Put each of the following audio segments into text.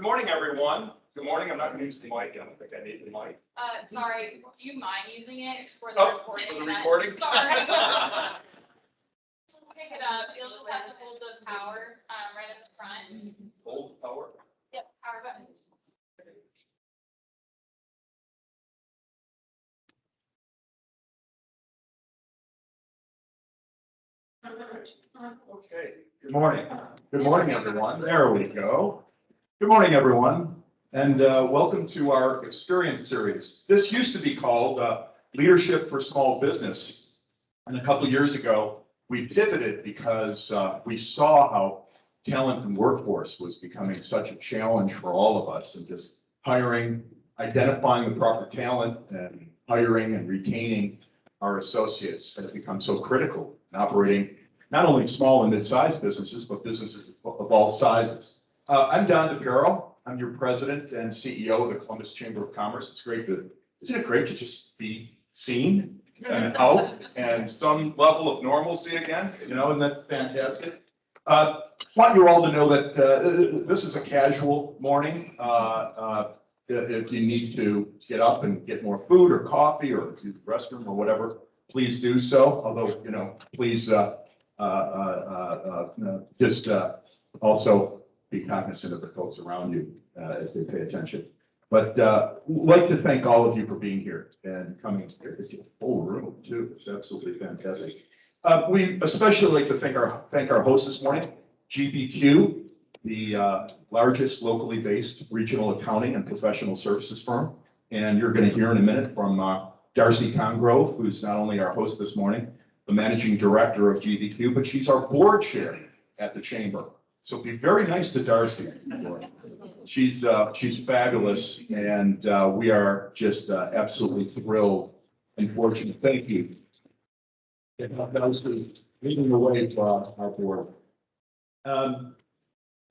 morning, everyone. Good morning. I'm not going to use the mic. I don't think I need the mic. Sorry, do you mind using it for the recording? For the recording? Sorry. Pick it up. You'll just have to hold the power right at the front. Hold power. Yep, power buttons. Okay. Good morning. Good morning, everyone. There we go. Good morning, everyone, and welcome to our experience series. This used to be called Leadership for Small Business, and a couple years ago we pivoted because we saw how talent and workforce was becoming such a challenge for all of us, and just hiring, identifying the proper talent, and hiring and retaining our associates has become so critical in operating not only small and mid-sized businesses, but businesses of all sizes. I'm Don DePiero. I'm your president and CEO of the Columbus Chamber of Commerce. Isn't it great to just be seen and out and some level of normalcy again? You know, isn't that fantastic? I want you all to know that this is a casual morning. If you need to get up and get more food or coffee or use the restroom or whatever, please do so. Although, you know, please just also be cognizant of the folks around you as they pay attention. But like to thank all of you for being here and coming here. It's a full room too. It's absolutely fantastic. We especially like to thank our host this morning, GBQ, the largest locally based regional accounting and professional services firm. And you're going to hear in a minute from Darcy Congrove, who's not only our host this morning, the managing director of GBQ, but she's our board chair at the chamber. So be very nice to Darcy. She's fabulous, and we are just absolutely thrilled and fortunate. Thank you. Darcy leading the way for our board. The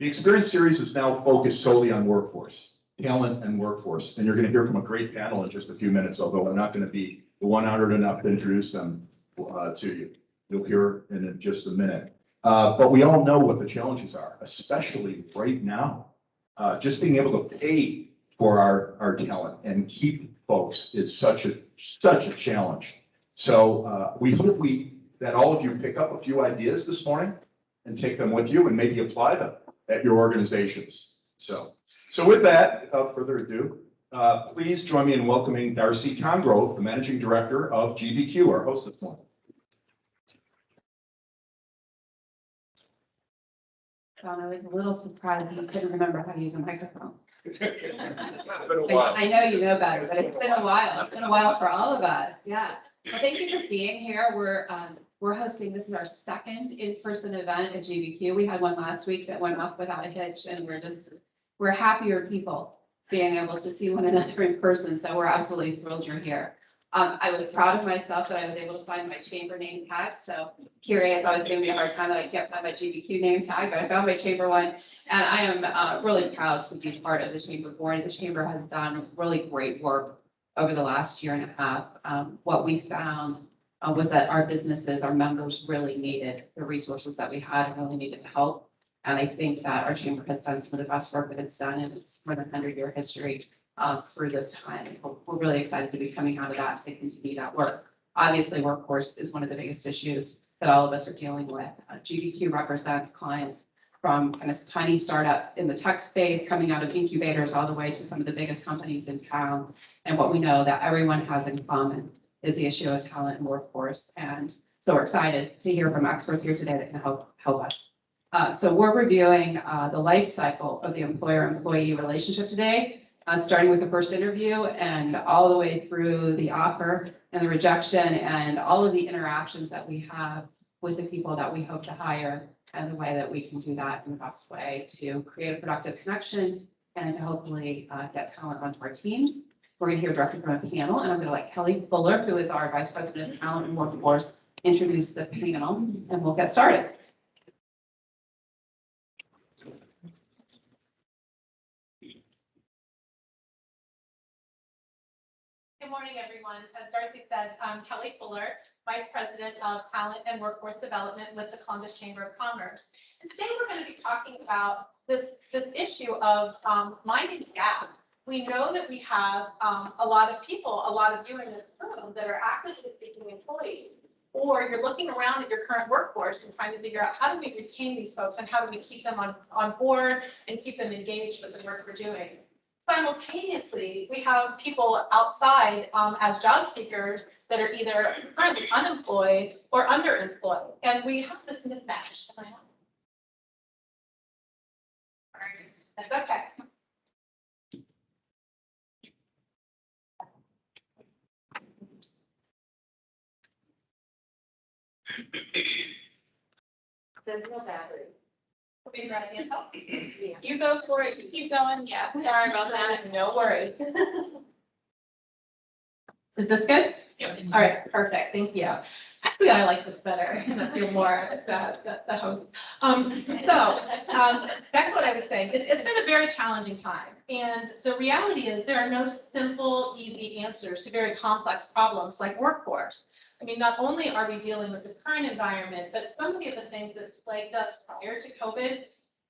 Experience Series is now focused solely on workforce, talent and workforce, and you're going to hear from a great panel in just a few minutes, although I'm not going to be the one honored enough to introduce them to you. You'll hear in just a minute. But we all know what the challenges are, especially right now. Just being able to pay for our talent and keep folks is such a challenge. So we hope that all of you pick up a few ideas this morning and take them with you and maybe apply them at your organizations. So with that, without further ado, please join me in welcoming Darcy Congrove, the managing director of GBQ, our host this morning. Don, I was a little surprised that you couldn't remember how to use a microphone. It's been a while. I know you know better, but it's been a while. It's been a while for all of us. Yeah. Well, thank you for being here. We're hosting, this is our second in-person event at GBQ. We had one last week that went off without a hitch, and we're happier people being able to see one another in person. So we're absolutely thrilled you're here. I was proud of myself that I was able to find my chamber name tag. So Kiri, I thought it was giving me a hard time that I can't find my GBQ name tag, but I found my chamber one. And I am really proud to be part of the chamber board. The chamber has done really great work over the last year and a half. What we found was that our businesses, our members really needed the resources that we had and really needed the help. And I think that our chamber has done some of the best work that it's done in its more than 100-year history. Through this time. We're really excited to be coming out of that to continue that work. Obviously, workforce is one of the biggest issues that all of us are dealing with. GBQ represents clients from kind of tiny startup in the tech space, coming out of incubators all the way to some of the biggest companies in town. And what we know that everyone has in common is the issue of talent and workforce. And so we're excited to hear from experts here today that can help us. So we're reviewing the life cycle of the employer-employee relationship today. Starting with the first interview and all the way through the offer and the rejection and all of the interactions that we have with the people that we hope to hire and the way that we can do that in the best way to create a productive connection and to hopefully get talent onto our teams. We're going to hear directly from a panel, and I'm going to let Kelly Fuller, who is our Vice President of Talent and Workforce, introduce the panel, and we'll get started. Good morning, everyone. As Darcy said, I'm Kelly Fuller, Vice President of Talent and Workforce Development with the Columbus Chamber of Commerce. And today we're going to be talking about this issue of minding the gap. We know that we have a lot of people, a lot of you in this room that are actively seeking employees, or you're looking around at your current workforce and trying to figure out how do we retain these folks and how do we keep them on board and keep them engaged with the work we're doing. Simultaneously, we have people outside as job seekers that are either currently unemployed or underemployed, and we have this mismatch. Am I on? All right, that's okay. There's no battery. Be ready. Oh, you go for it. You keep going. Yeah, sorry about that. No worries. Is this good? Yep. All right, perfect. Thank you. Actually, I like this better. I feel more the host. Back to what I was saying. It's been a very challenging time. And the reality is there are no simple, easy answers to very complex problems like workforce. I mean, not only are we dealing with the current environment, but so many of the things that plagued us prior to COVID,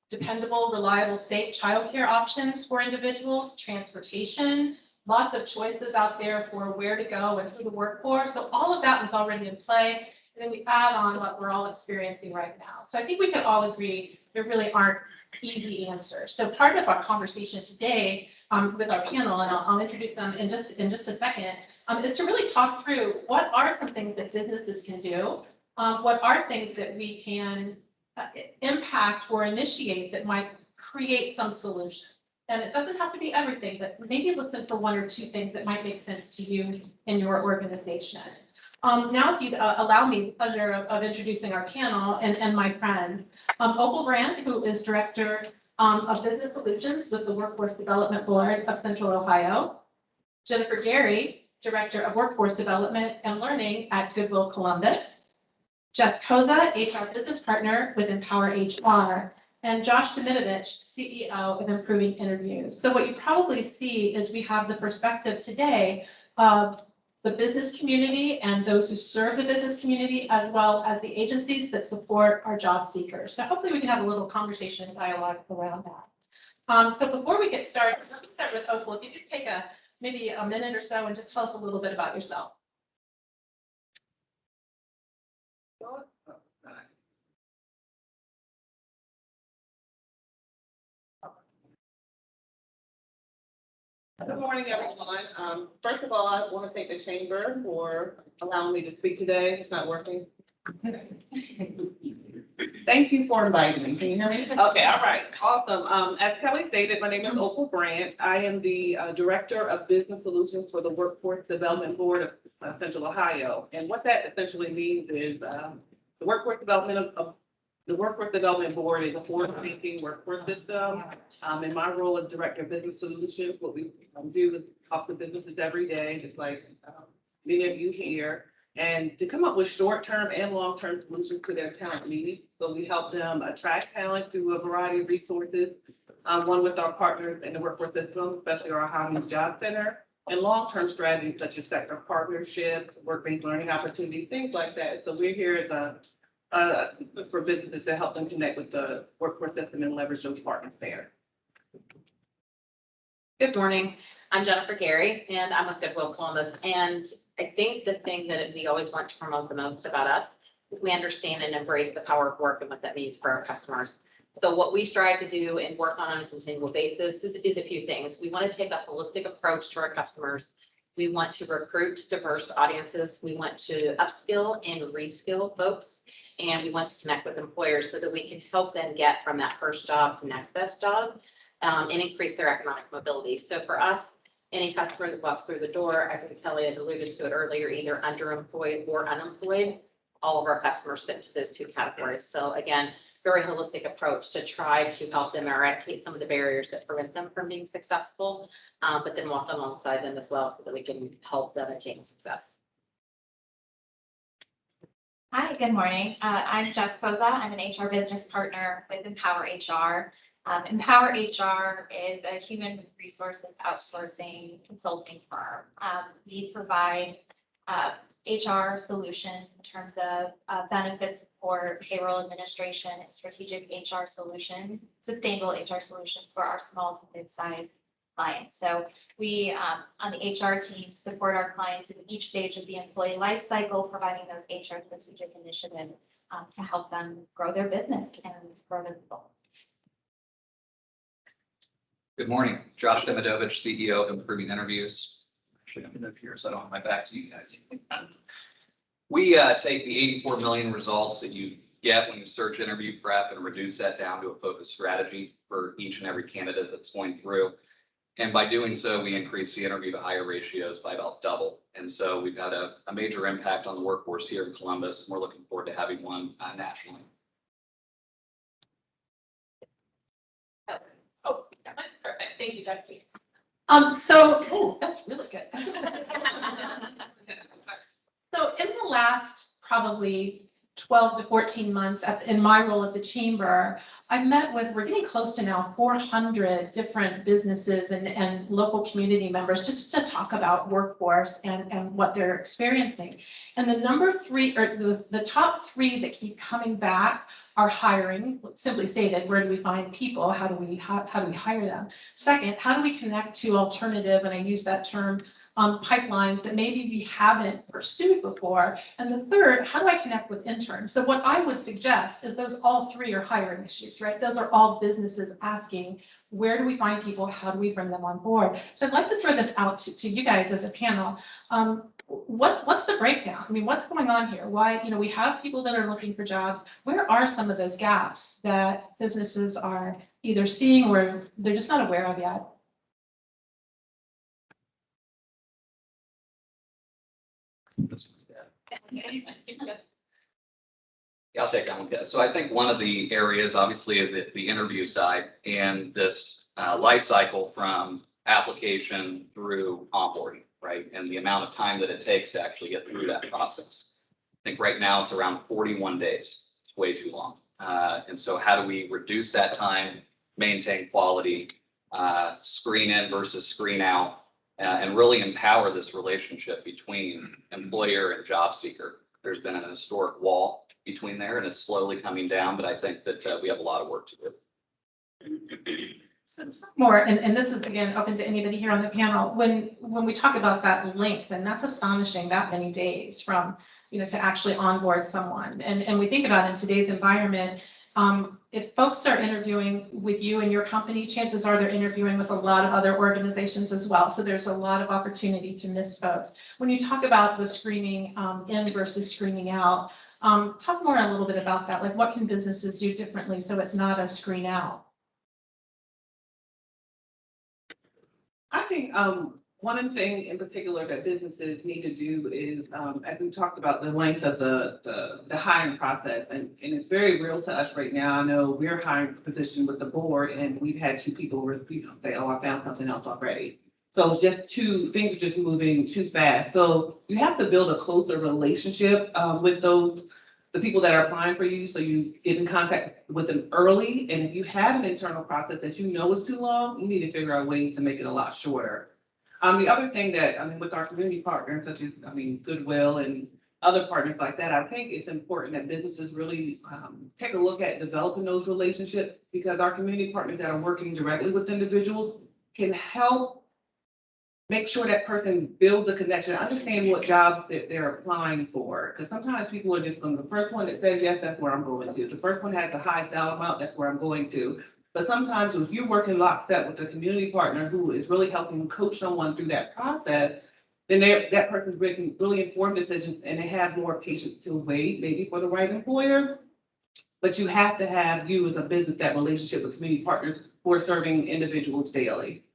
dependable, reliable, safe childcare options for individuals, transportation, lots of choices out there for where to go and who to work for. So all of that was already in play. And then we add on what we're all experiencing right now. So I think we can all agree there really aren't easy answers. So part of our conversation today with our panel, and I'll introduce them in just a second, is to really talk through what are some things that businesses can do, what are things that we can impact or initiate that might create some solutions. And it doesn't have to be everything, but maybe listen for one or two things that might make sense to you in your organization. Now, if you'd allow me the pleasure of introducing our panel and my friends. Opal Brand, who is Director of Business Solutions with the Workforce Development Board of Central Ohio. Jennifer Gary, Director of Workforce Development and Learning at Goodwill Columbus. Jess Koza, HR Business Partner with Empower HR. And Josh Dimitovich, CEO of Improving Interviews. So what you probably see is we have the perspective today of the business community and those who serve the business community, as well as the agencies that support our job seekers. So hopefully we can have a little conversation and dialogue around that. So before we get started, let me start with Opal. If you just take maybe a minute or so and just tell us a little bit about yourself. Good morning, everyone. First of all, I want to thank the chamber for allowing me to speak today. It's not working. Thank you for inviting me. Can you hear me? Okay, all right, awesome. As Kelly stated, my name is Opal Brandt. I am the Director of Business Solutions for the Workforce Development Board of Central Ohio. And what that essentially means is the Workforce Development Board is a forward-thinking workforce system. In my role as Director of Business Solutions, what we do is talk to businesses every day, just like many of you here, and to come up with short-term and long-term solutions to their talent needs. So we help them attract talent through a variety of resources, one with our partners in the workforce system, especially our Ohio Needs Job Center, and long-term strategies such as sector partnerships, work-based learning opportunities, things like that. So we're here as for businesses to help them connect with the workforce system and leverage those partners there. Good morning. I'm Jennifer Gary, and I'm with Goodwill Columbus. And I think the thing that we always want to promote the most about us is we understand and embrace the power of work and what that means for our customers. So what we strive to do and work on a continual basis is a few things. We want to take a holistic approach to our customers. We want to recruit diverse audiences. We want to upskill and reskill folks. And we want to connect with employers so that we can help them get from that first job to next best job and increase their economic mobility. So for us, any customer that walks through the door, I think Kelly had alluded to it earlier, either underemployed or unemployed, all of our customers fit into those two categories. So again, very holistic approach to try to help them eradicate some of the barriers that prevent them from being successful, but then walk alongside them as well so that we can help them attain success. Hi, good morning. I'm Jess Koza. I'm an HR business partner with Empower HR. Empower HR is a human resources outsourcing consulting firm. We provide HR solutions in terms of benefits support, payroll administration, and strategic HR solutions, sustainable HR solutions for our small to mid-sized clients. So we, on the HR team, support our clients in each stage of the employee life cycle, providing those HR strategic initiatives to help them grow their business and grow their people. Good morning, Josh Demidovich, CEO of Improving Interviews. Actually, I'm gonna move here so I don't have my back to you guys. We take the 84 million results that you get when you search interview prep and reduce that down to a focused strategy for each and every candidate that's going through. And by doing so, we increase the interview to hire ratios by about double. And so we've had a major impact on the workforce here in Columbus, and we're looking forward to having one nationally. Oh, perfect. Thank you, Jesse. That's really good. So in the last probably 12 to 14 months in my role at the chamber, I've met with, we're getting close to now 400 different businesses and local community members just to talk about workforce and what they're experiencing. And the number three, or the top three that keep coming back are hiring. Simply stated, where do we find people? How do we hire them? Second, how do we connect to alternative, and I use that term, pipelines that maybe we haven't pursued before? And the third, how do I connect with interns? So what I would suggest is those all three are hiring issues, right? Those are all businesses asking, where do we find people? How do we bring them on board? So I'd like to throw this out to you guys as a panel. What's the breakdown? I mean, what's going on here? Why, we have people that are looking for jobs. Where are some of those gaps that businesses are either seeing or they're just not aware of yet? Yeah, I'll take that one. So I think one of the areas obviously is the interview side and this life cycle from application through onboarding, right? And the amount of time that it takes to actually get through that process. I think right now it's around 41 days. It's way too long. And so how do we reduce that time, maintain quality, screen in versus screen out, and really empower this relationship between employer and job seeker? There's been an historic wall between there and it's slowly coming down, but I think that we have a lot of work to do. So talk more, and this is again open to anybody here on the panel. When we talk about that length, and that's astonishing, that many days from to actually onboard someone. And we think about in today's environment, if folks are interviewing with you and your company, chances are they're interviewing with a lot of other organizations as well. So there's a lot of opportunity to miss folks. When you talk about the screening in versus screening out, talk more a little bit about that. Like, what can businesses do differently so it's not a screen out? I think one thing in particular that businesses need to do is, as we talked about, the length of the hiring process, and it's very real to us right now. I know we're hiring for position with the board, and we've had two people say, "Oh, I found something else already." So it's just things are just moving too fast. So you have to build a closer relationship with the people that are applying for you, so you get in contact with them early. And if you have an internal process that is too long, you need to figure out ways to make it a lot shorter. The other thing that, with our community partners, such as, Goodwill and other partners like that, I think it's important that businesses really take a look at developing those relationships, because our community partners that are working directly with individuals can help make sure that person builds the connection, understand what jobs that they're applying for. Because sometimes people are just the first one that says yes, that's where I'm going to. The first one has the highest dollar amount, that's where I'm going to. But sometimes if you're working lockstep with a community partner who is really helping coach someone through that process, then that person's making really informed decisions, and they have more patience to wait maybe for the right employer. But you have to have, you as a business, that relationship with community partners who are serving individuals daily.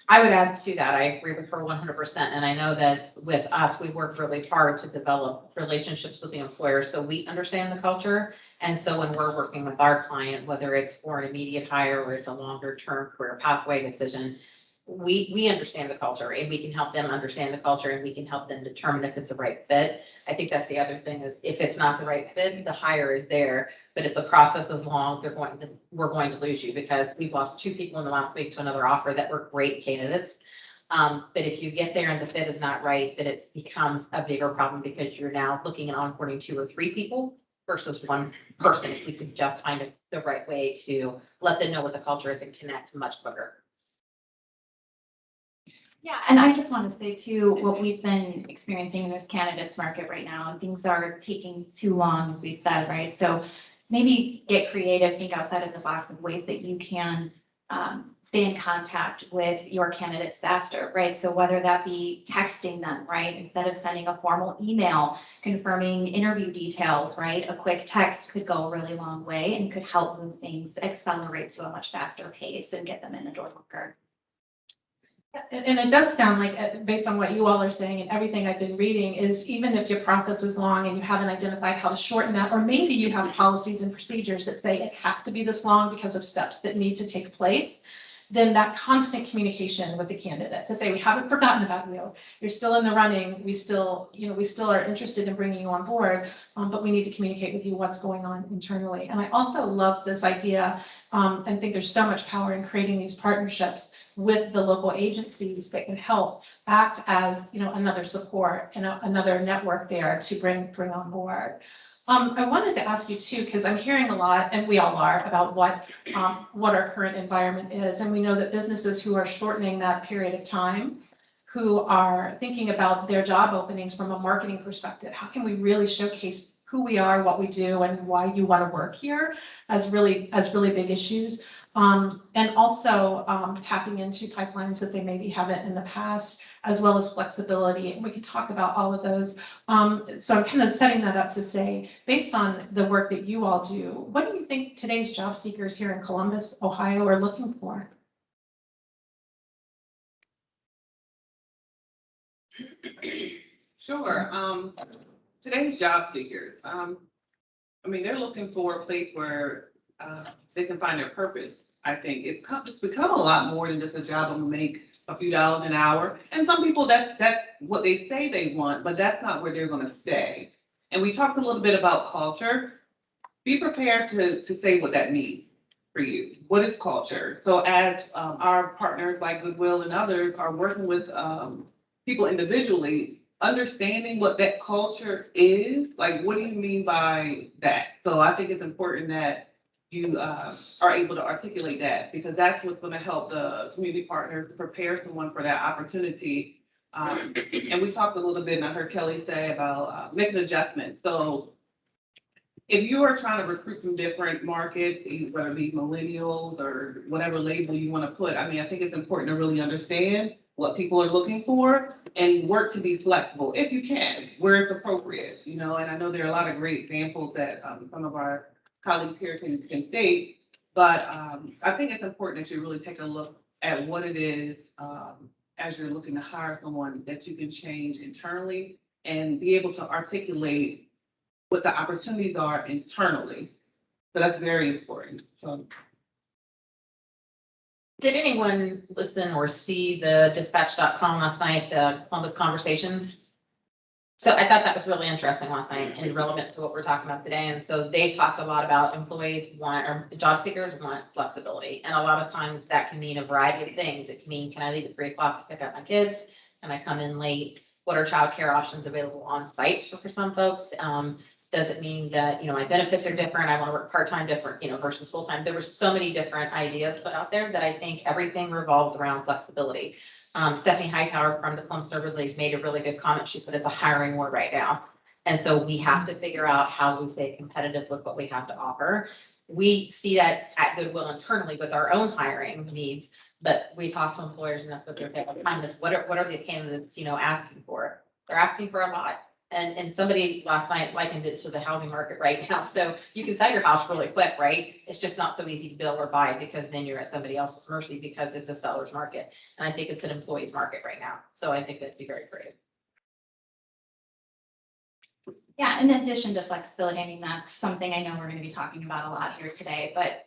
I would add to that, I agree with her 100%. And I know that with us, we work really hard to develop relationships with the employer so we understand the culture. And so when we're working with our client, whether it's for an immediate hire or it's a longer term career pathway decision, we understand the culture and we can help them understand the culture and we can help them determine if it's the right fit. I think that's the other thing is if it's not the right fit, the hire is there. But if the process is long, we're going to lose you because we've lost 2 people in the last week to another offer that were great candidates. But if you get there and the fit is not right, then it becomes a bigger problem because you're now looking at onboarding 2 or 3 people versus 1 person. If we could just find the right way to let them know what the culture is and connect much quicker. Yeah, and I just want to say too, what we've been experiencing in this candidates market right now, and things are taking too long, as we've said, right? So maybe get creative, think outside of the box of ways that you can stay in contact with your candidates faster, right? So whether that be texting them, right? Instead of sending a formal email confirming interview details, right? A quick text could go a really long way and could help move things, accelerate to a much faster pace and get them in the door quicker. And it does sound like, based on what you all are saying and everything I've been reading, is even if your process was long and you haven't identified how to shorten that, or maybe you have policies and procedures that say it has to be this long because of steps that need to take place, then that constant communication with the candidate to say, we haven't forgotten about you. You're still in the running. We still are interested in bringing you on board, but we need to communicate with you what's going on internally. And I also love this idea and think there's so much power in creating these partnerships with the local agencies that can help act as, another support and another network there to bring on board. I wanted to ask you too, because I'm hearing a lot, and we all are, about what our current environment is. And we know that businesses who are shortening that period of time, who are thinking about their job openings from a marketing perspective, how can we really showcase who we are, what we do, and why you want to work here as really big issues. And also tapping into pipelines that they maybe haven't in the past, as well as flexibility. And we could talk about all of those. So I'm kind of setting that up to say, based on the work that you all do, what do you think today's job seekers here in Columbus, Ohio are looking for? Sure. Today's job seekers, they're looking for a place where they can find their purpose. I think it's become a lot more than just a job to make a few dollars an hour. And some people, that's what they say they want, but that's not where they're going to stay. And we talked a little bit about culture. Be prepared to say what that means for you. What is culture? So as our partners like Goodwill and others are working with people individually, understanding what that culture is, like, what do you mean by that? So I think it's important that you are able to articulate that, because that's what's going to help the community partners prepare someone for that opportunity. And we talked a little bit, and I heard Kelly say about making adjustments. So if you are trying to recruit from different markets, whether it be millennials or whatever label you want to put, I think it's important to really understand what people are looking for and work to be flexible if you can, where it's appropriate, and I know there are a lot of great examples that some of our colleagues here can state, but I think it's important that you really take a look at what it is as you're looking to hire someone that you can change internally and be able to articulate what the opportunities are internally. So that's very important. So. Did anyone listen or see the dispatch.com last night, the Columbus Conversations? So I thought that was really interesting last night and relevant to what we're talking about today. And so they talked a lot about or job seekers want flexibility. And a lot of times that can mean a variety of things. It can mean, can I leave at 3 o'clock to pick up my kids? Can I come in late? What are childcare options available on site for some folks? Does it mean that, my benefits are different? I want to work part-time different, versus full-time. There were so many different ideas put out there that I think everything revolves around flexibility. Stephanie Hightower from the Columbus Server League made a really good comment. She said it's a hiring war right now. And so we have to figure out how we stay competitive with what we have to offer. We see that at Goodwill internally with our own hiring needs, but we talk to employers and that's what they're saying all the time is what are the candidates, asking for? They're asking for a lot. And somebody last night likened it to the housing market right now. So you can sell your house really quick, right? It's just not so easy to build or buy because then you're at somebody else's mercy because it's a seller's market. And I think it's an employee's market right now. So I think that'd be very creative. Yeah, in addition to flexibility, I mean, that's something I know we're going to be talking about a lot here today, but,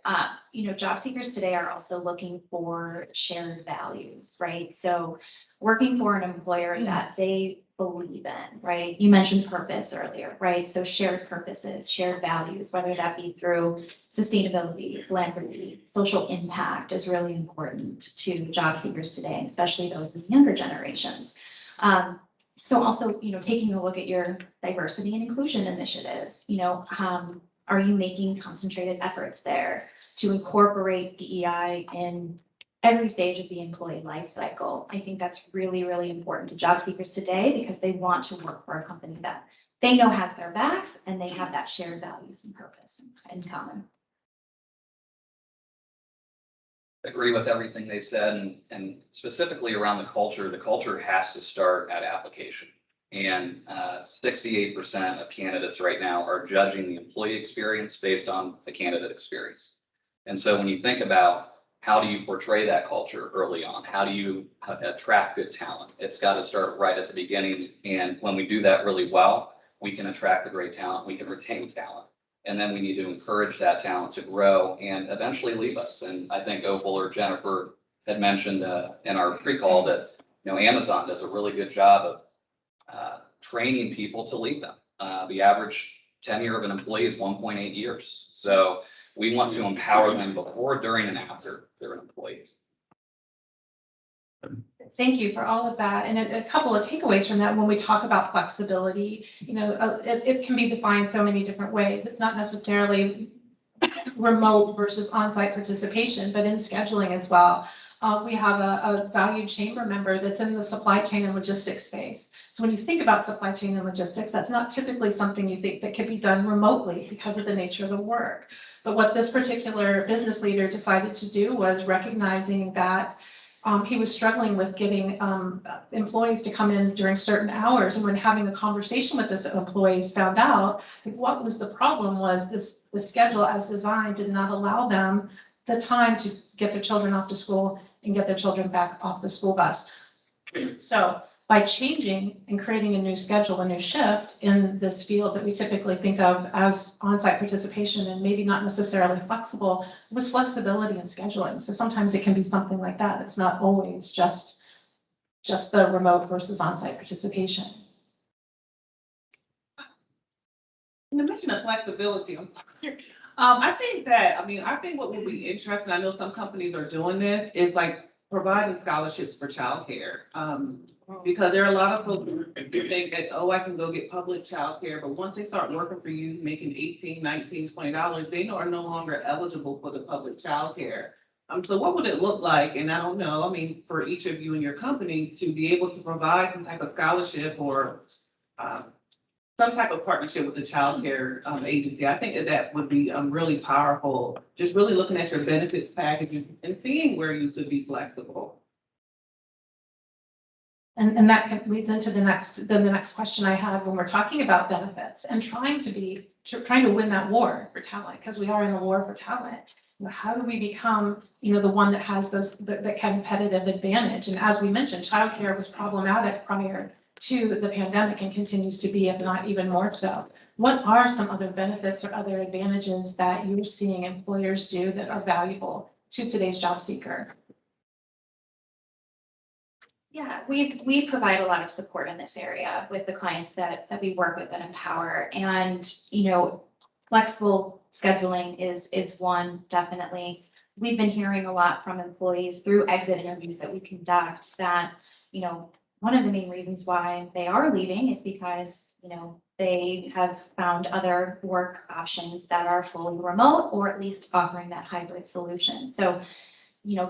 job seekers today are also looking for shared values, right? So working for an employer that they believe in, right? You mentioned purpose earlier, right? So shared purposes, shared values, whether that be through sustainability, philanthropy, social impact is really important to job seekers today, especially those in younger generations. So also, taking a look at your diversity and inclusion initiatives, are you making concentrated efforts there to incorporate DEI in every stage of the employee life cycle? I think that's really, really important to job seekers today because they want to work for a company that they know has their backs and they have that shared values and purpose in common. Agree with everything they said, and specifically around the culture has to start at application. And 68% of candidates right now are judging the employee experience based on the candidate experience. And so when you think about how do you portray that culture early on, how do you attract good talent, it's got to start right at the beginning. And when we do that really well, we can attract the great talent, we can retain talent. And then we need to encourage that talent to grow and eventually leave us. And I think Opal or Jennifer had mentioned in our pre-call that, Amazon does a really good job of training people to leave them. The average tenure of an employee is 1.8 years. So we want to empower them before, during, and after they're an employee. Thank you for all of that. And a couple of takeaways from that when we talk about flexibility, it can be defined so many different ways. It's not necessarily remote versus on-site participation, but in scheduling as well. We have a valued chamber member that's in the supply chain and logistics space. So when you think about supply chain and logistics, that's not typically something you think that could be done remotely because of the nature of the work. But what this particular business leader decided to do was recognizing that he was struggling with getting employees to come in during certain hours. And when having a conversation with this employees found out what was the problem was the schedule as designed did not allow them the time to get their children off to school and get their children back off the school bus. So by changing and creating a new schedule, a new shift in this field that we typically think of as on-site participation and maybe not necessarily flexible, was flexibility in scheduling. So sometimes it can be something like that. It's not always just the remote versus on-site participation. In the mention of flexibility, I think what would be interesting, I know some companies are doing this, is like providing scholarships for childcare. Because there are a lot of folks who think that, I can go get public childcare, but once they start working for you, making $18, $19, $20, they are no longer eligible for the public childcare. So what would it look like? And I don't know, for each of you and your companies to be able to provide some type of scholarship or some type of partnership with the childcare agency. I think that would be really powerful. Just really looking at your benefits package and seeing where you could be flexible. And that leads into the next question I have when we're talking about benefits and trying to win that war for talent, because we are in a war for talent. How do we become, the one that has the competitive advantage? And as we mentioned, childcare was problematic prior to the pandemic and continues to be, if not even more so. What are some other benefits or other advantages that you're seeing employers do that are valuable to today's job seeker? Yeah, we provide a lot of support in this area with the clients that we work with and empower. And, flexible scheduling is one, definitely. We've been hearing a lot from employees through exit interviews that we conduct that, one of the main reasons why they are leaving is because, they have found other work options that are fully remote or at least offering that hybrid solution. So,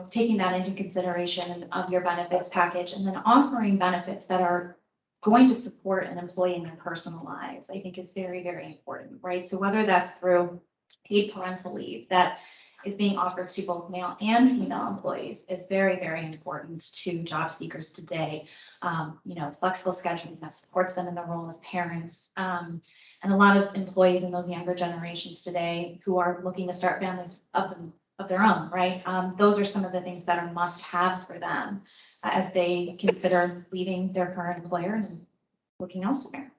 taking that into consideration of your benefits package and then offering benefits that are going to support an employee in their personal lives, I think is very, very important, right? So whether that's through paid parental leave that is being offered to both male and female employees is very, very important to job seekers today. Flexible scheduling that supports them in their role as parents. And a lot of employees in those younger generations today who are looking to start families of their own, right? Those are some of the things that are must-haves for them as they consider leaving their current employer and looking elsewhere.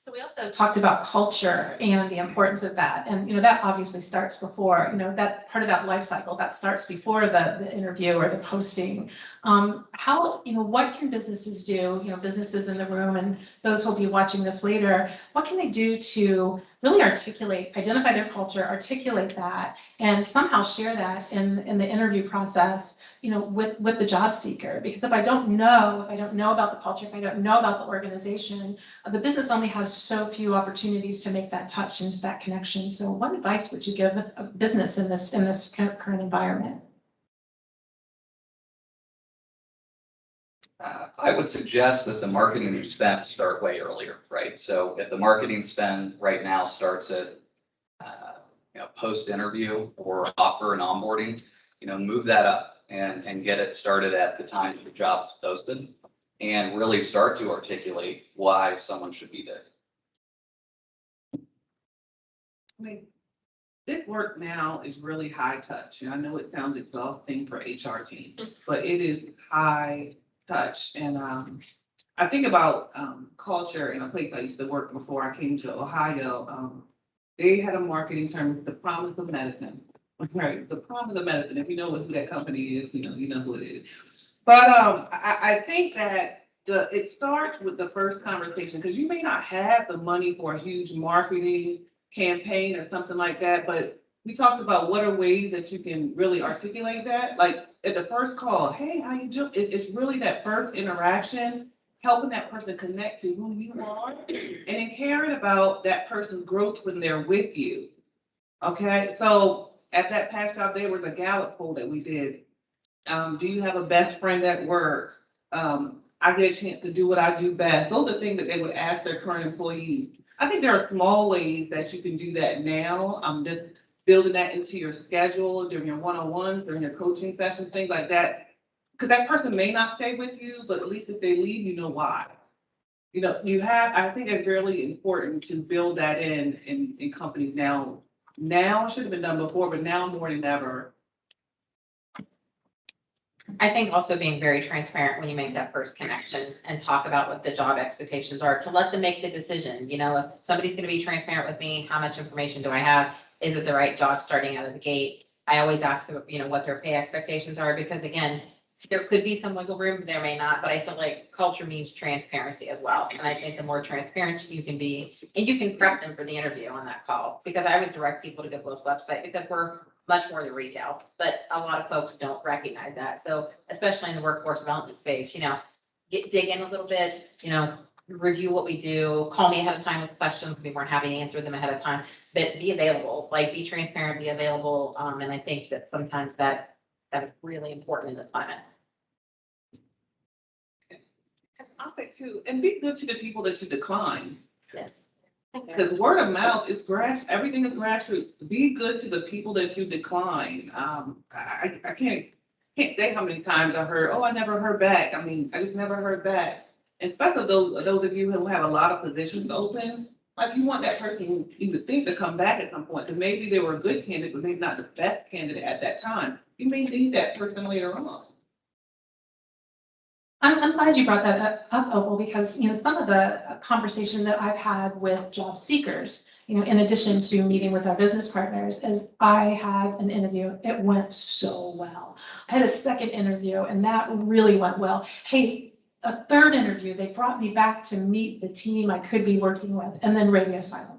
So we also talked about culture and the importance of that. And, that obviously starts before, that part of that life cycle that starts before the interview or the posting. What can businesses do, businesses in the room and those who will be watching this later, what can they do to really identify their culture, articulate that, and somehow share that in the interview process, with the job seeker? Because if I don't know about the culture, if I don't know about the organization, the business only has so few opportunities to make that touch into that connection. So what advice would you give a business in this current environment? I would suggest that the marketing spend start way earlier, right? So if the marketing spend right now starts at, post-interview or offer and onboarding, move that up and get it started at the time the job's posted and really start to articulate why someone should be there. I mean, this work now is really high touch, and I know it sounds exhausting for HR team, but it is high touch. And I think about culture in a place I used to work before I came to Ohio. They had a marketing term, the promise of medicine. Right, the promise of medicine. If you know who that company is, you know who it is. But I think that it starts with the first conversation, because you may not have the money for a huge marketing campaign or something like that, but we talked about what are ways that you can really articulate that. Like at the first call, hey, how you doing? It's really that first interaction, helping that person connect to who you are, and then caring about that person's growth when they're with you. Okay, so at that past job, there was a Gallup poll that we did. Do you have a best friend at work? I get a chance to do what I do best. Those are things that they would ask their current employees. I think there are small ways that you can do that now. Just building that into your schedule during your one-on-ones, during your coaching sessions, things like that. Because that person may not stay with you, but at least if they leave, you know why. I think it's really important to build that in companies now. Now, it should have been done before, but now more than ever. I think also being very transparent when you make that first connection and talk about what the job expectations are, to let them make the decision. If somebody's going to be transparent with me, how much information do I have? Is it the right job starting out of the gate? I always ask them, what their pay expectations are, because again, there could be some wiggle room, there may not, but I feel like culture means transparency as well. And I think the more transparent you can be, and you can prep them for the interview on that call, because I always direct people to GoodWill's website, because we're much more than retail, but a lot of folks don't recognize that. So especially in the workforce development space, dig in a little bit, review what we do, call me ahead of time with questions. We weren't having to answer them ahead of time, but be available, be transparent, be available. And I think that sometimes that is really important in this climate. I'll say too, and be good to the people that you decline. Yes. Because word of mouth is everything is grassroots. Be good to the people that you decline. I can't say how many times I heard, oh, I never heard back. I just never heard back. Especially those of you who have a lot of positions open, you want that person you would think to come back at some point, because maybe they were a good candidate, but maybe not the best candidate at that time. You may need that person later on. I'm glad you brought that up, Opal, because, some of the conversation that I've had with job seekers, in addition to meeting with our business partners, is I had an interview. It went so well. I had a second interview and that really went well. Hey, a third interview, they brought me back to meet the team I could be working with, and then radio silence.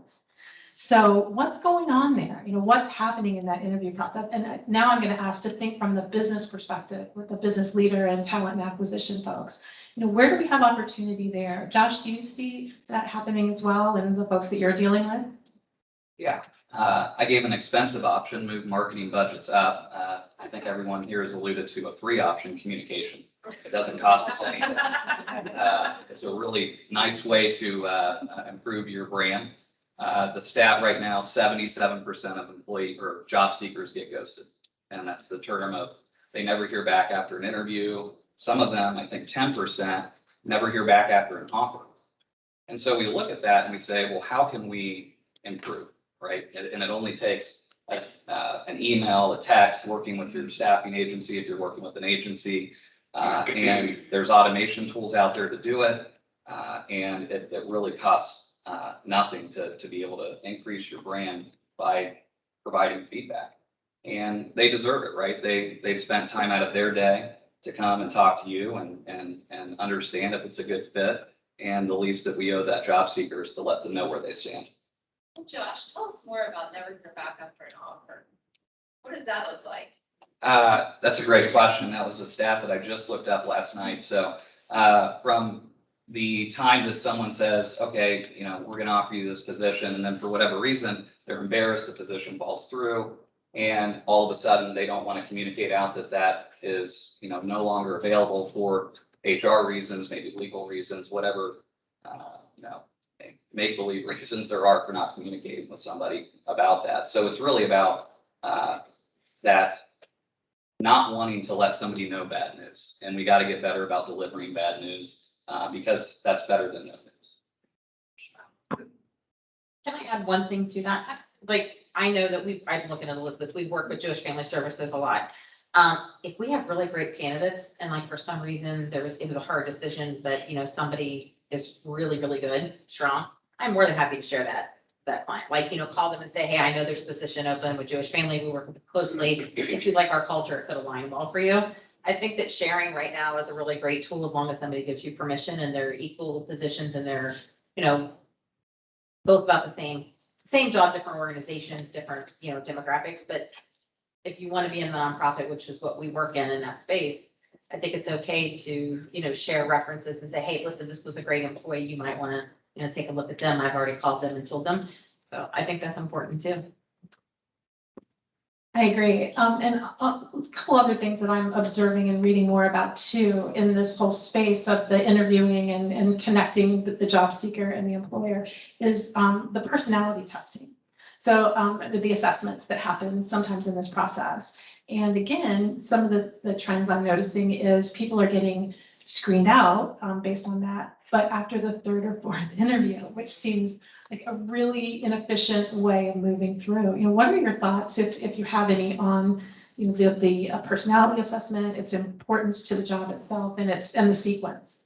So what's going on there? What's happening in that interview process? And now I'm going to ask to think from the business perspective with the business leader and talent and acquisition folks. Where do we have opportunity there? Josh, do you see that happening as well and the folks that you're dealing with? Yeah, I gave an expensive option, move marketing budgets up. I think everyone here has alluded to a free option, communication. It doesn't cost us anything. It's a really nice way to improve your brand. The stat right now, 77% of employee or job seekers get ghosted. And that's the term of they never hear back after an interview. Some of them, I think 10%, never hear back after an offer. And so we look at that and we say, well, how can we improve, right? And it only takes an email, a text, working with your staffing agency if you're working with an agency. And there's automation tools out there to do it. And it really costs nothing to be able to increase your brand by providing feedback. And they deserve it, right? They spent time out of their day to come and talk to you and understand if it's a good fit. And the least that we owe that job seeker is to let them know where they stand. Josh, tell us more about never hear back after an offer. What does that look like? That's a great question. That was a stat that I just looked up last night. So from the time that someone says, okay, you know, we're going to offer you this position, and then for whatever reason, they're embarrassed, the position falls through, and all of a sudden they don't want to communicate out that that is, you know, no longer available for HR reasons, maybe legal reasons, whatever, you know, make-believe reasons there are for not communicating with somebody about that. So it's really about that not wanting to let somebody know bad news. And we got to get better about delivering bad news because that's better than no news. Can I add one thing to that? Like, I know that I'm looking at Elizabeth, we work with Jewish Family Services a lot. If we have really great candidates and like for some reason it was a hard decision, but you know, somebody is really, really good, strong, I'm more than happy to share that client. Like, you know, call them and say, hey, I know there's a position open with Jewish Family. We work with them closely. If you like our culture, it could align well for you. I think that sharing right now is a really great tool as long as somebody gives you permission and they're equal positions and they're, you know, both about the same job, different organizations, different, you know, demographics. But if you want to be in the nonprofit, which is what we work in that space, I think it's okay to, you know, share references and say, hey, listen, this was a great employee. You might want to, you know, take a look at them. I've already called them and told them. So I think that's important too. I agree. And a couple other things that I'm observing and reading more about too in this whole space of the interviewing and connecting the job seeker and the employer is the personality testing. So the assessments that happen sometimes in this process. And again, some of the trends I'm noticing is people are getting screened out based on that. But after the third or fourth interview, which seems like a really inefficient way of moving through. You know, what are your thoughts, if you have any, on you know the personality assessment, its importance to the job itself, and the sequence?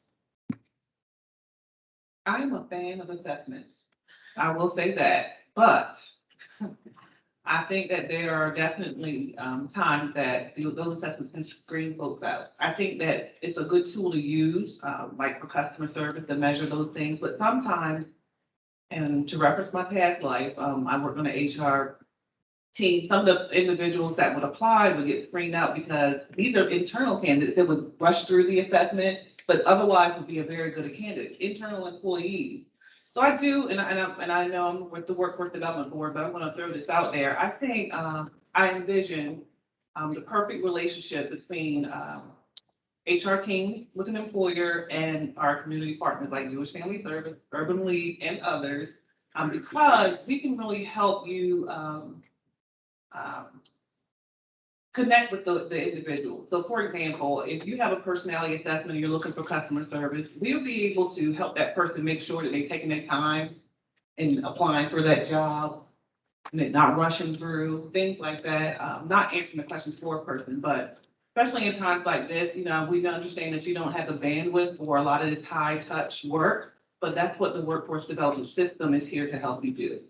I'm a fan of assessments. I will say that, but I think that there are definitely times that those assessments can screen folks out. I think that it's a good tool to use, like for customer service to measure those things, but sometimes, and to reference my past life, I worked on an HR team. Some of the individuals that would apply would get screened out because these are internal candidates that would rush through the assessment, but otherwise would be a very good candidate, internal employees. So I do, and I know I'm with the Workforce Development Board, but I'm going to throw this out there. I think I envision the perfect relationship between HR team with an employer and our community partners like Jewish Family Service, Urban League, and others, because we can really help you connect with the individual. So for example, if you have a personality assessment and you're looking for customer service, we'll be able to help that person make sure that they're taking their time in applying for that job and they're not rushing through, things like that. Not answering the questions for a person, but especially in times like this, you know, we understand that you don't have the bandwidth for a lot of this high touch work, but that's what the workforce development system is here to help you do.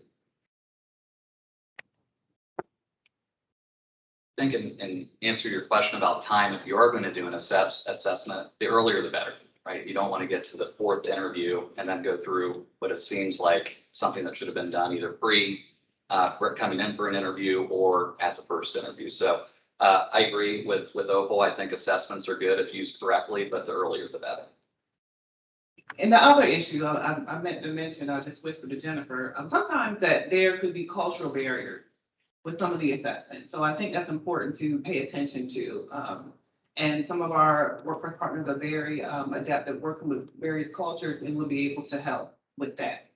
I think and answer your question about time, if you are going to do an assessment, the earlier the better, right? You don't want to get to the fourth interview and then go through what it seems like something that should have been done either for coming in for an interview or at the first interview. So I agree with Opal. I think assessments are good if used correctly, but the earlier the better. And the other issue I meant to mention, I just whispered to Jennifer, sometimes that there could be cultural barriers with some of the assessments. So I think that's important to pay attention to. And some of our workforce partners are very adept at working with various cultures and will be able to help with that.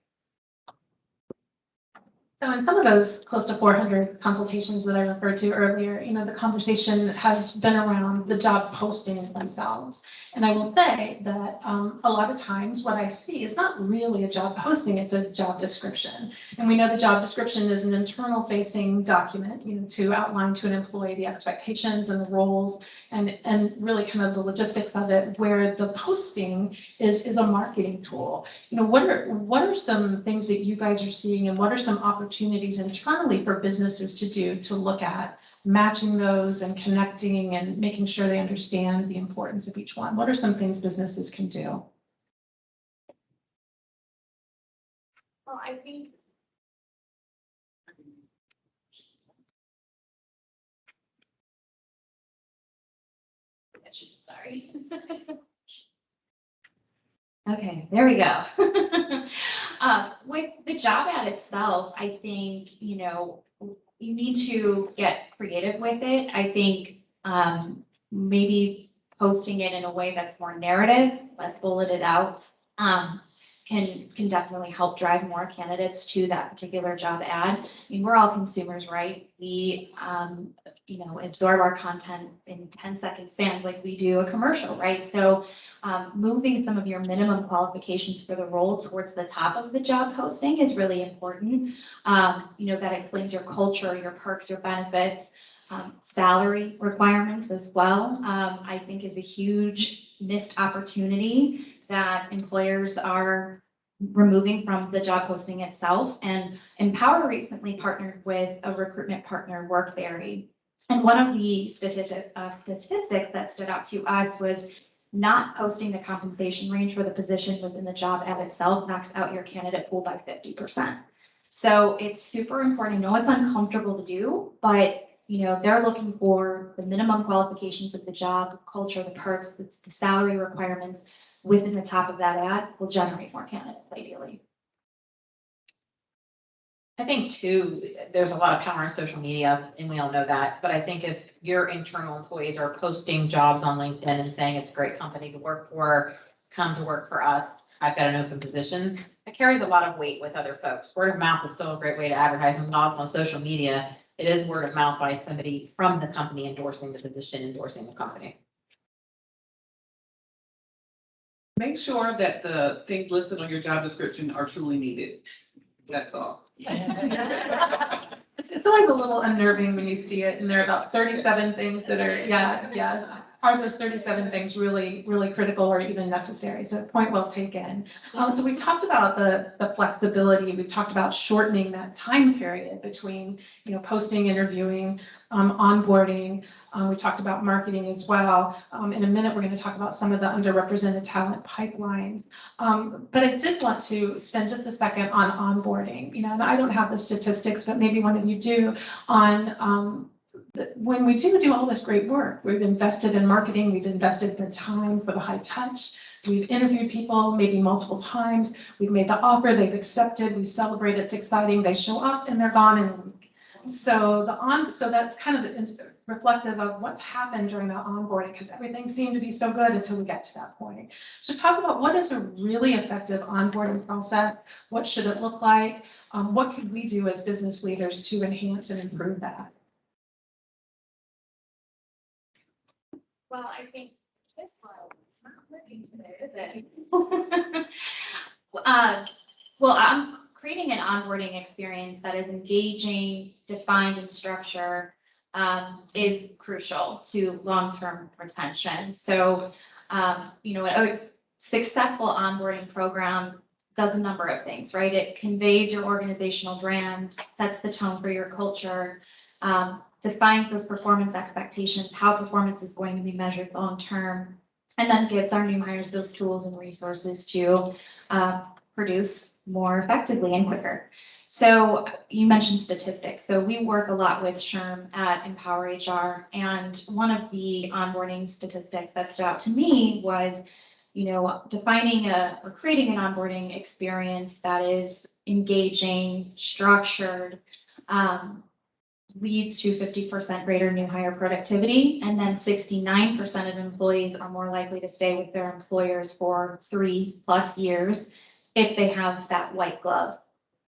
So in some of those close to 400 consultations that I referred to earlier, the conversation has been around the job postings themselves. And I will say that a lot of times what I see is not really a job posting, it's a job description. And we know the job description is an internal facing document, to outline to an employee the expectations and the roles and really kind of the logistics of it, where the posting is a marketing tool. What are some things that you guys are seeing, and what are some opportunities internally for businesses to do to look at matching those and connecting and making sure they understand the importance of each one? What are some things businesses can do? Well, I think. Sorry. Okay, there we go. With the job ad itself, I think, you need to get creative with it. I think maybe posting it in a way that's more narrative, less bulleted out, can definitely help drive more candidates to that particular job ad. I mean, we're all consumers, right? We, absorb our content in 10-second spans like we do a commercial, right? So moving some of your minimum qualifications for the role towards the top of the job posting is really important. That explains your culture, your perks, your benefits, salary requirements as well. I think is a huge missed opportunity that employers are removing from the job posting itself. And Empower recently partnered with a recruitment partner, Workberry. And one of the statistics that stood out to us was not posting the compensation range for the position within the job ad itself knocks out your candidate pool by 50%. So it's super important. I know it's uncomfortable to do, but they're looking for the minimum qualifications of the job, culture, the perks, the salary requirements within the top of that ad will generate more candidates ideally. I think too, there's a lot of power in social media, and we all know that, but I think if your internal employees are posting jobs on LinkedIn and saying it's a great company to work for, come to work for us, I've got an open position, it carries a lot of weight with other folks. Word of mouth is still a great way to advertise, and not on social media. It is word of mouth by somebody from the company endorsing the position, endorsing the company. Make sure that the things listed on your job description are truly needed. That's all. It's always a little unnerving when you see it, and there are about 37 things that are, are those 37 things really, really critical or even necessary? So point well taken. So we talked about the flexibility. We talked about shortening that time period between, posting, interviewing, onboarding. We talked about marketing as well. In a minute, we're going to talk about some of the underrepresented talent pipelines. But I did want to spend just a second on onboarding. And I don't have the statistics, but maybe one of you do, on when we do all this great work. We've invested in marketing, we've invested the time for the high touch, we've interviewed people maybe multiple times, we've made the offer, they've accepted, we celebrate, it's exciting, they show up and they're gone in a week. So that's kind of reflective of what's happened during that onboarding, because everything seemed to be so good until we get to that point. So talk about what is a really effective onboarding process, what should it look like, what could we do as business leaders to enhance and improve that? Well, I think this slide is not working today, is it? Well, I'm creating an onboarding experience that is engaging, defined, and structured is crucial to long-term retention. So, a successful onboarding program does a number of things, right? It conveys your organizational brand, sets the tone for your culture, defines those performance expectations, how performance is going to be measured long-term, and then gives our new hires those tools and resources to produce more effectively and quicker. So you mentioned statistics. So we work a lot with SHRM at Empower HR, and one of the onboarding statistics that stood out to me was, defining or creating an onboarding experience that is engaging, structured, leads to 50% greater new hire productivity, and then 69% of employees are more likely to stay with their employers for 3+ years if they have that white glove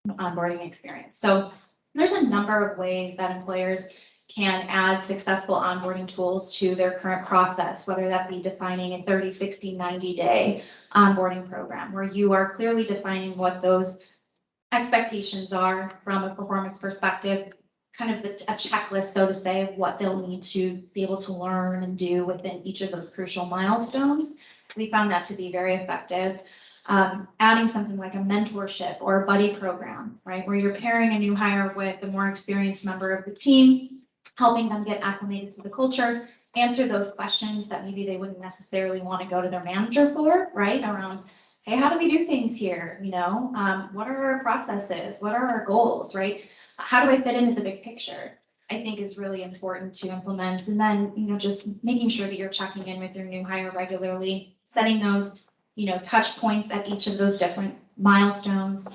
onboarding experience. So There's a number of ways that employers can add successful onboarding tools to their current process, whether that be defining a 30, 60, 90-day onboarding program, where you are clearly defining what those expectations are from a performance perspective, kind of a checklist, so to say, of what they'll need to be able to learn and do within each of those crucial milestones. We found that to be very effective. Adding something like a mentorship or a buddy program, right, where you're pairing a new hire with a more experienced member of the team, helping them get acclimated to the culture, answer those questions that maybe they wouldn't necessarily want to go to their manager for, right, around, hey, how do we do things here? You know, what are our processes? What are our goals, right? How do I fit into the big picture? I think is really important to implement. And then, you know, just making sure that you're checking in with your new hire regularly, setting those, you know, touch points at each of those different milestones,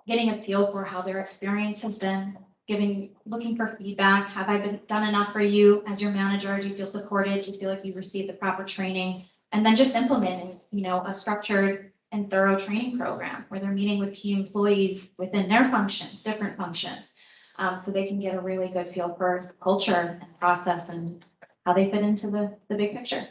getting a feel for how their experience has been, looking for feedback. Have I done enough for you as your manager? Do you feel supported? Do you feel like you've received the proper training? And then just implementing, you know, a structured and thorough training program where they're meeting with key employees within their function, different functions, so they can get a really good feel for culture and process and how they fit into the big picture.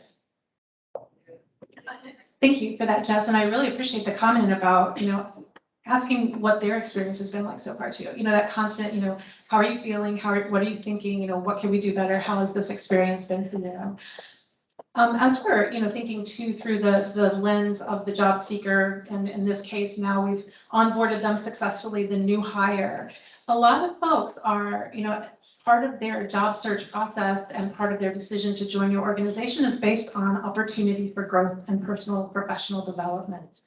Thank you for that, Jess, and I really appreciate the comment about, you know, asking what their experience has been like so far too. You know, that constant, you know, how are you feeling? What are you thinking? You know, what can we do better? How has this experience been for you? As we're, you know, thinking too through the lens of the job seeker, and in this case, now we've onboarded them successfully, the new hire. A lot of folks are, you know, part of their job search process and part of their decision to join your organization is based on opportunity for growth and personal professional development.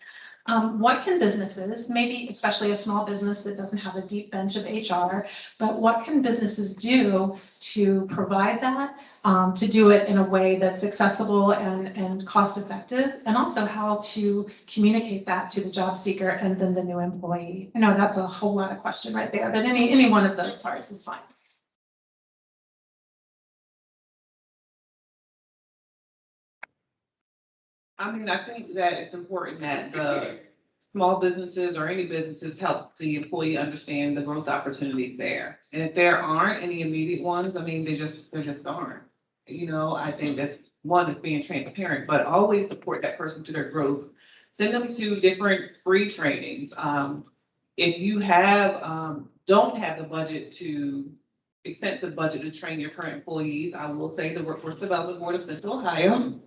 What can businesses, maybe especially a small business that doesn't have a deep bench of HR, but what can businesses do to provide that, to do it in a way that's accessible and cost effective, and also how to communicate that to the job seeker and then the new employee? I know that's a whole lot of question right there, but any one of those parts is fine. I mean, I think that it's important that the small businesses or any businesses help the employee understand the growth opportunities there. And if there aren't any immediate ones, I mean, there just aren't. You know, I think that's one is being transparent, but always support that person to their growth. Send them to different free trainings. If you don't have the extensive budget to train your current employees, I will say the Workforce Development Board of Central Ohio,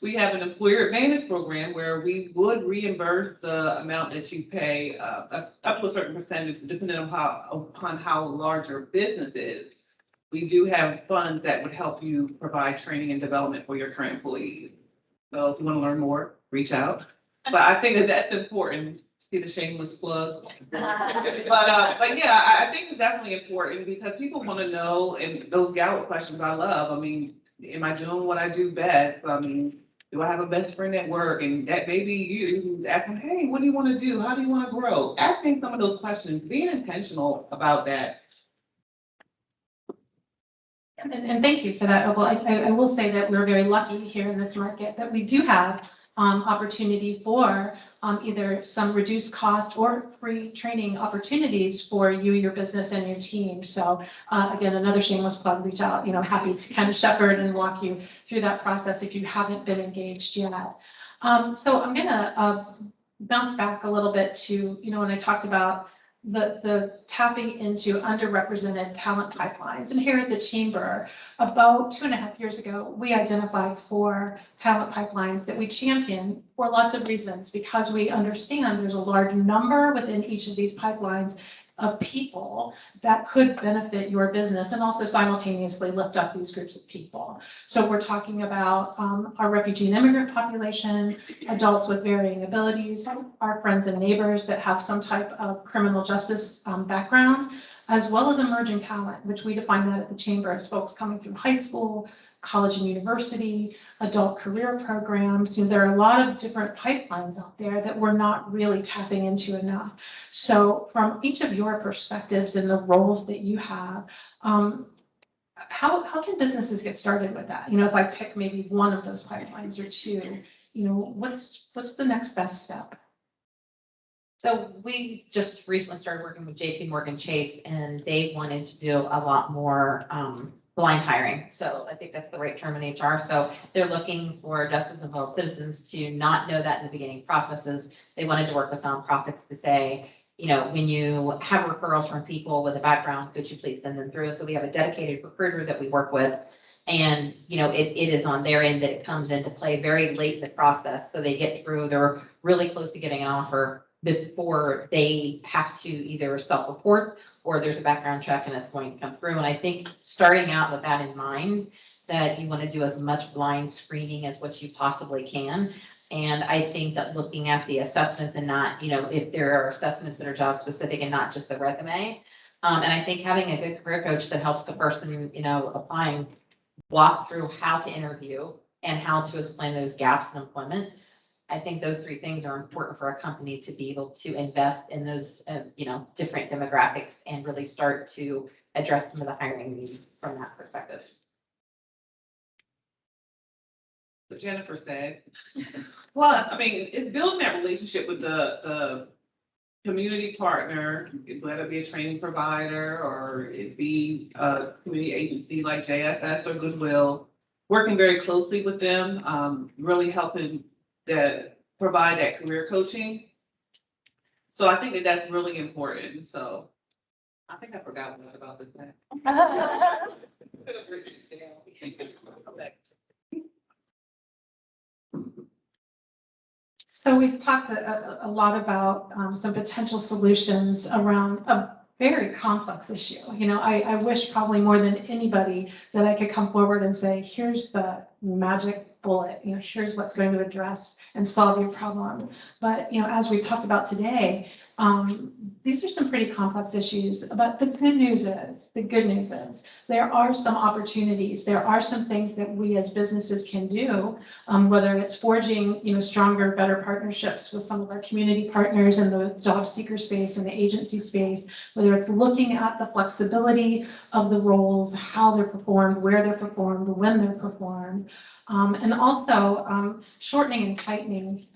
we have an employer advantage program where we would reimburse the amount that you pay, up to a certain percentage, depending upon how large your business is. We do have funds that would help you provide training and development for your current employees. So if you want to learn more, reach out. But I think that that's important. See the shameless plug. But yeah, I think it's definitely important because people want to know, and those Gallup questions I love. I mean, am I doing what I do best? I mean, do I have a best friend at work? And that may be you who's asking, hey, what do you want to do? How do you want to grow? Asking some of those questions, being intentional about that. And thank you for that, Opal. I will say that we're very lucky here in this market that we do have opportunity for either some reduced cost or free training opportunities for you, your business, and your team. So again, another shameless plug, reach out, you know, happy to kind of shepherd and walk you through that process if you haven't been engaged yet. So I'm gonna bounce back a little bit to, you know, when I talked about the tapping into underrepresented talent pipelines. And here at the Chamber, about 2.5 years ago, we identified 4 talent pipelines that we champion for lots of reasons, because we understand there's a large number within each of these pipelines of people that could benefit your business and also simultaneously lift up these groups of people. So we're talking about our refugee and immigrant population, adults with varying abilities, our friends and neighbors that have some type of criminal justice background, as well as emerging talent, which we define that at the Chamber as folks coming through high school, college and university, adult career programs. You know, there are a lot of different pipelines out there that we're not really tapping into enough. So from each of your perspectives and the roles that you have, how can businesses get started with that? You know, if I pick maybe one of those pipelines or two, you know, what's the next best step? So we just recently started working with JP Morgan Chase and they wanted to do a lot more blind hiring. So I think that's the right term in HR. So they're looking for justice involved citizens to not know that in the beginning processes. They wanted to work with nonprofits to say, you know, when you have referrals from people with a background, could you please send them through? So we have a dedicated recruiter that we work with. And, you know, it is on their end that it comes into play very late in the process. So they get through, they're really close to getting an offer before they have to either self-report or there's a background check and it's going to come through. And I think starting out with that in mind, that you want to do as much blind screening as what you possibly can. And I think that looking at the assessments and not, you know, if there are assessments that are job specific and not just the resume. And I think having a good career coach that helps the person, you know, applying, walk through how to interview and how to explain those gaps in employment. I think those three things are important for a company to be able to invest in those, you know, different demographics and really start to address some of the hiring needs from that perspective. What Jennifer said. Well, I mean, it's building that relationship with the community partner, whether it be a training provider or it be a community agency like JSS or Goodwill, working very closely with them, really helping provide that career coaching. So I think that that's really important. So I think I forgot what about this. So we've talked a lot about some potential solutions around a very complex issue. You know, I wish probably more than anybody that I could come forward and say, here's the magic bullet, you know, here's what's going to address and solve your problem. But, you know, as we've talked about today, these are some pretty complex issues, but the good news is, there are some opportunities. There are some things that we as businesses can do, whether it's forging, you know, stronger, better partnerships with some of our community partners in the job seeker space and the agency space, whether it's looking at the flexibility of the roles, how they're performed, where they're performed, when they're performed, and also shortening and tightening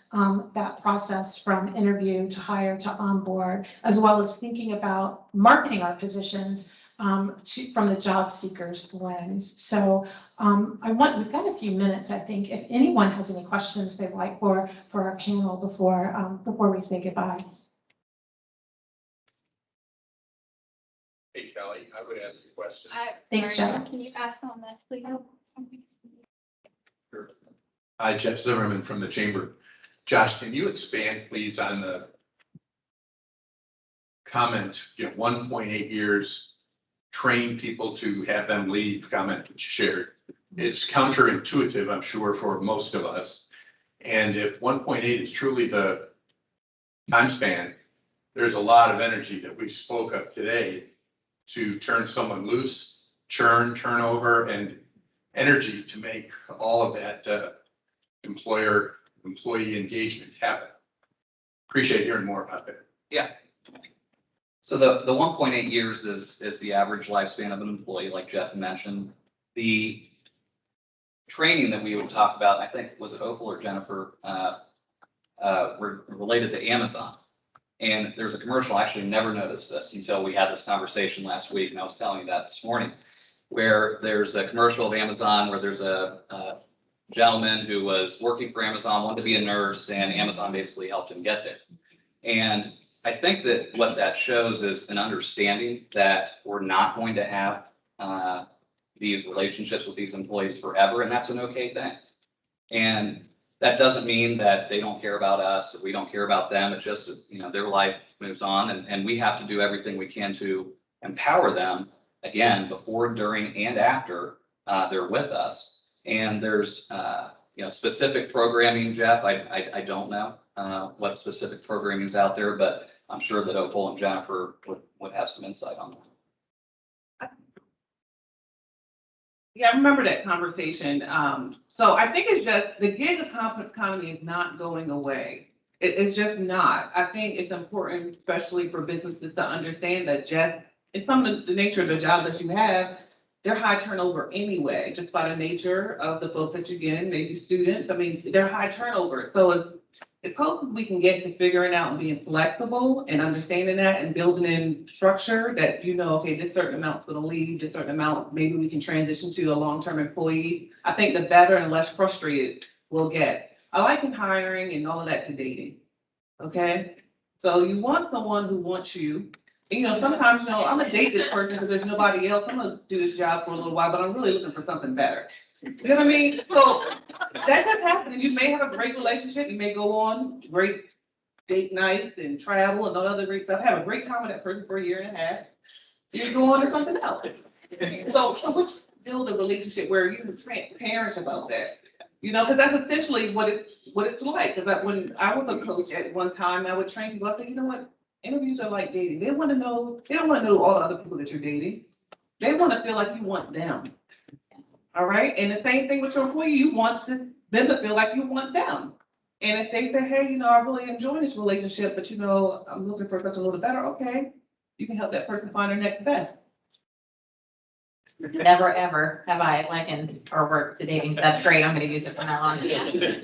that process from interview to hire to onboard, as well as thinking about marketing our positions from the job seeker's lens. So we've got a few minutes, I think, if anyone has any questions they'd like for our panel before we say goodbye. Hey, Kelly, I would ask a question. Thanks, Jeff. Can you pass on this, please? Hi, Jeff Zimmerman from the Chamber. Josh, can you expand, please, on the comment, 1.8 years, train people to have them leave comment that you shared? It's counterintuitive, I'm sure, for most of us. And if 1.8 is truly the time span, there's a lot of energy that we spoke of today to turn someone loose, turnover, and energy to make all of that employee engagement happen. Appreciate hearing more about that. Yeah. So the 1.8 years is the average lifespan of an employee, like Jeff mentioned. The training that we would talk about, I think, was it Opal or Jennifer, related to Amazon. And there's a commercial, I actually never noticed this until we had this conversation last week, and I was telling you that this morning, where there's a commercial of Amazon where there's a gentleman who was working for Amazon, wanted to be a nurse, and Amazon basically helped him get there. And I think that what that shows is an understanding that we're not going to have these relationships with these employees forever, and that's an okay thing. And that doesn't mean that they don't care about us or we don't care about them. It's just, their life moves on, and we have to do everything we can to empower them, again, before, during, and after they're with us. And there's, specific programming, Jeff, I don't know what specific programming is out there, but I'm sure that Opal and Jennifer would have some insight on that. Yeah, I remember that conversation. So I think it's just the gig economy is not going away. It's just not. I think it's important, especially for businesses, to understand that just it's some of the nature of the job that you have. they're high turnover anyway, just by the nature of the folks that you get in, maybe students. I mean, they're high turnover. So it's close as we can get to figuring out and being flexible and understanding that and building in structure that, you know, okay, this certain amount's gonna leave, this certain amount, maybe we can transition to a long-term employee. I think the better and less frustrated we'll get. I liken hiring and all of that to dating, okay? So you want someone who wants you. And, you know, sometimes, you know, I'm gonna date this person because there's nobody else. I'm gonna do this job for a little while, but I'm really looking for something better. You know what I mean? So that does happen. And you may have a great relationship. You may go on great date nights and travel and all other great stuff. Have a great time with that person for a year and a half. You go on to something else. So build a relationship where you're transparent about that. You know, because that's essentially what it's like. Because when I was a coach at one time, I would train people. I said, you know what? Interviews are like dating. They don't want to know all the other people that you're dating. They want to feel like you want them. All right. And the same thing with your employee. You want them to feel like you want them. And if they say, hey, you know, I really enjoy this relationship, but you know, I'm looking for something a little better. Okay. You can help that person find their next best. Never, ever have I likened our work to dating. That's great. I'm going to use it from now on.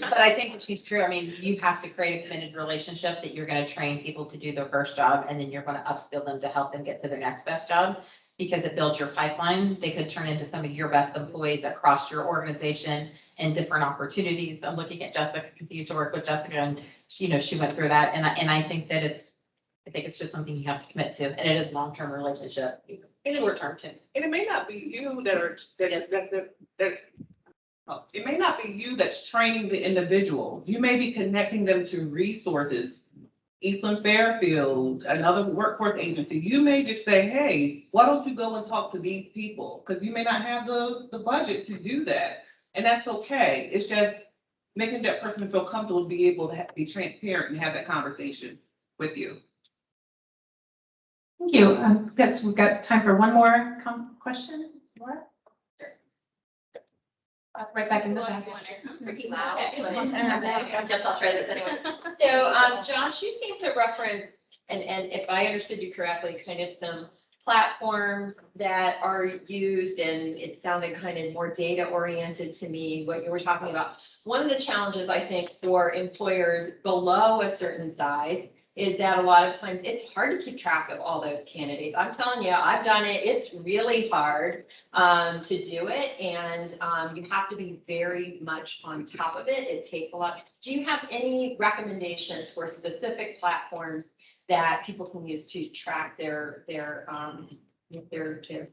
But I think she's true. I mean, you have to create a committed relationship that you're going to train people to do their first job, and then you're going to upskill them to help them get to their next best job, because it builds your pipeline. They could turn into some of your best employees across your organization and different opportunities. I'm looking at Jessica, continues to work with Jessica, and she went through that. And I think that I think it's just something you have to commit to, and it is a long-term relationship. And short-term too. And it may not be you it may not be you that's training the individual. You may be connecting them to resources. Eastland Fairfield, another workforce agency. You may just say, hey, why don't you go and talk to these people? Because you may not have the budget to do that. And that's okay. It's just making that person feel comfortable to be able to be transparent and have that conversation with you. Thank you. Guess we've got time for one more question. What? Right back in the back. Pretty loud. I guess I'll try this anyway. So, Josh, you seem to reference, and if I understood you correctly, kind of some platforms that are used, and it sounded kind of more data oriented to me, what you were talking about. One of the challenges I think for employers below a certain size is that a lot of times it's hard to keep track of all those candidates. I'm telling you, I've done it. It's really hard to do it. And you have to be very much on top of it. It takes a lot. Do you have any recommendations for specific platforms that people can use to track their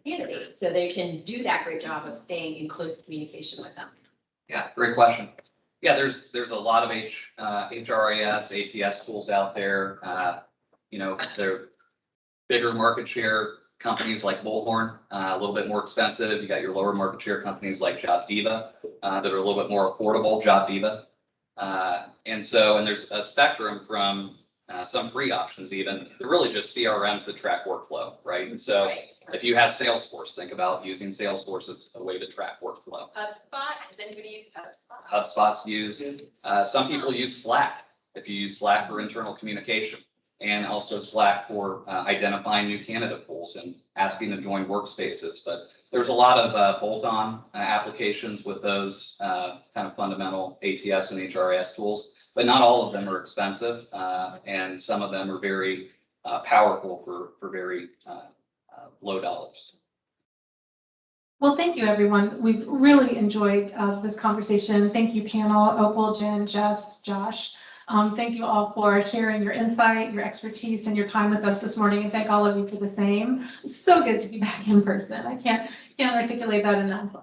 candidates so they can do that great job of staying in close communication with them? Yeah, great question. Yeah, there's a lot of HRIS, ATS tools out there. They're bigger market share companies like Bullhorn, a little bit more expensive. You got your lower market share companies like JobDiva that are a little bit more affordable, JobDiva. And there's a spectrum from some free options even. They're really just CRMs that track workflow, right? And so if you have Salesforce, think about using Salesforce as a way to track workflow. HubSpot, has anybody used HubSpot? HubSpot's used. Some people use Slack. If you use Slack for internal communication, and also Slack for identifying new candidate pools and asking to join workspaces. But there's a lot of bolt-on applications with those kind of fundamental ATS and HRIS tools, but not all of them are expensive, and some of them are very powerful for very low dollars. Well, thank you, everyone. We've really enjoyed this conversation. Thank you, panel, Opal, Jen, Jess, Josh. Thank you all for sharing your insight, your expertise, and your time with us this morning. And thank all of you for the same. It's so good to be back in person. I can't articulate that enough.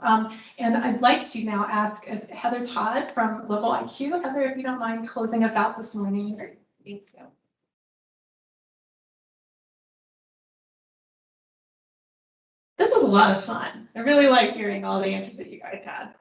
And I'd like to now ask Heather Todd from Local IQ. Heather, if you don't mind closing us out this morning. Thank you. This was a lot of fun. I really like hearing all the answers that you guys had.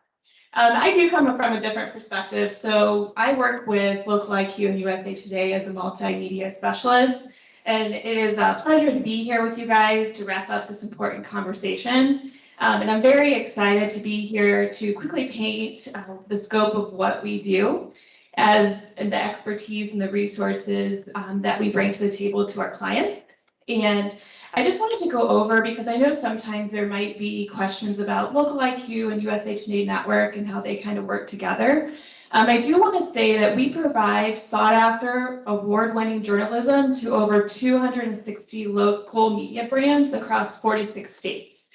I do come from a different perspective. So I work with Local IQ and USA Today as a multimedia specialist. And it is a pleasure to be here with you guys to wrap up this important conversation. And I'm very excited to be here to quickly paint the scope of what we do as the expertise and the resources that we bring to the table to our clients. And I just wanted to go over, because I know sometimes there might be questions about local IQ and USH&A network and how they kind of work together. I do want to say that we provide sought after award-winning journalism to over 260 local media brands across 46 states.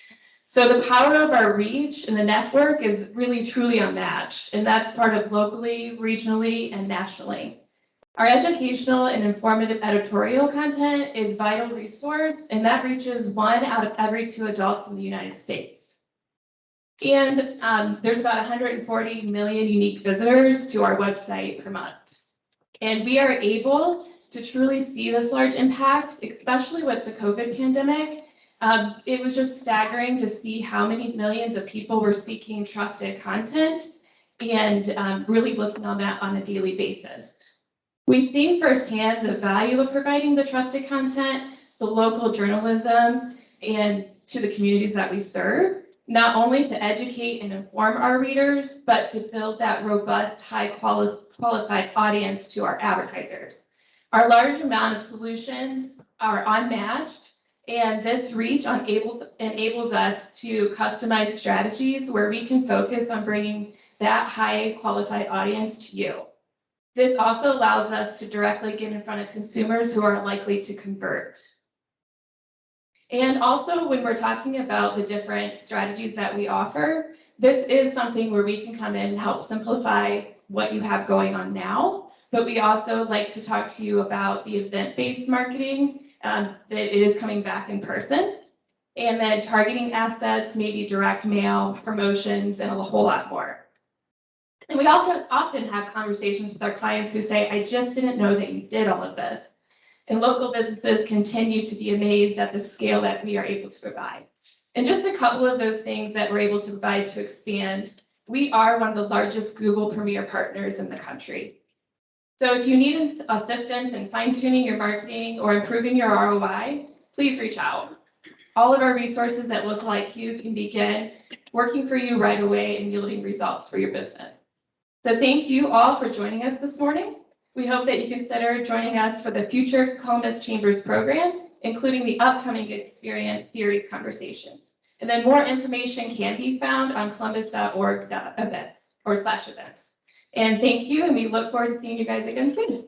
So the power of our reach and the network is really truly unmatched, and that's part of locally, regionally, and nationally. Our educational and informative editorial content is vital resource, and that reaches 1 out of every 2 adults in the United States. And there's about 140 million unique visitors to our website per month. And we are able to truly see this large impact, especially with the COVID pandemic. It was just staggering to see how many millions of people were seeking trusted content and really looking on that on a daily basis. We've seen firsthand the value of providing the trusted content, the local journalism, and to the communities that we serve, not only to educate and inform our readers, but to build that robust, qualified audience to our advertisers. Our large amount of solutions are unmatched, and this reach enables us to customize strategies where we can focus on bringing that high qualified audience to you. This also allows us to directly get in front of consumers who are likely to convert. And also, when we're talking about the different strategies that we offer, this is something where we can come in and help simplify what you have going on now. But we also like to talk to you about the event-based marketing that is coming back in person. And then targeting assets, maybe direct mail, promotions, and a whole lot more. And we often have conversations with our clients who say, I just didn't know that you did all of this. And local businesses continue to be amazed at the scale that we are able to provide. And just a couple of those things that we're able to provide to expand, we are one of the largest Google Premier partners in the country. So if you need assistance in fine-tuning your marketing or improving your ROI, please reach out. All of our resources at Local IQ can begin working for you right away and yielding results for your business. So thank you all for joining us this morning. We hope that you consider joining us for the future Columbus Chambers program, including the upcoming Experience Series conversations. And then more information can be found on columbus.org/events. And thank you, and we look forward to seeing you guys again soon.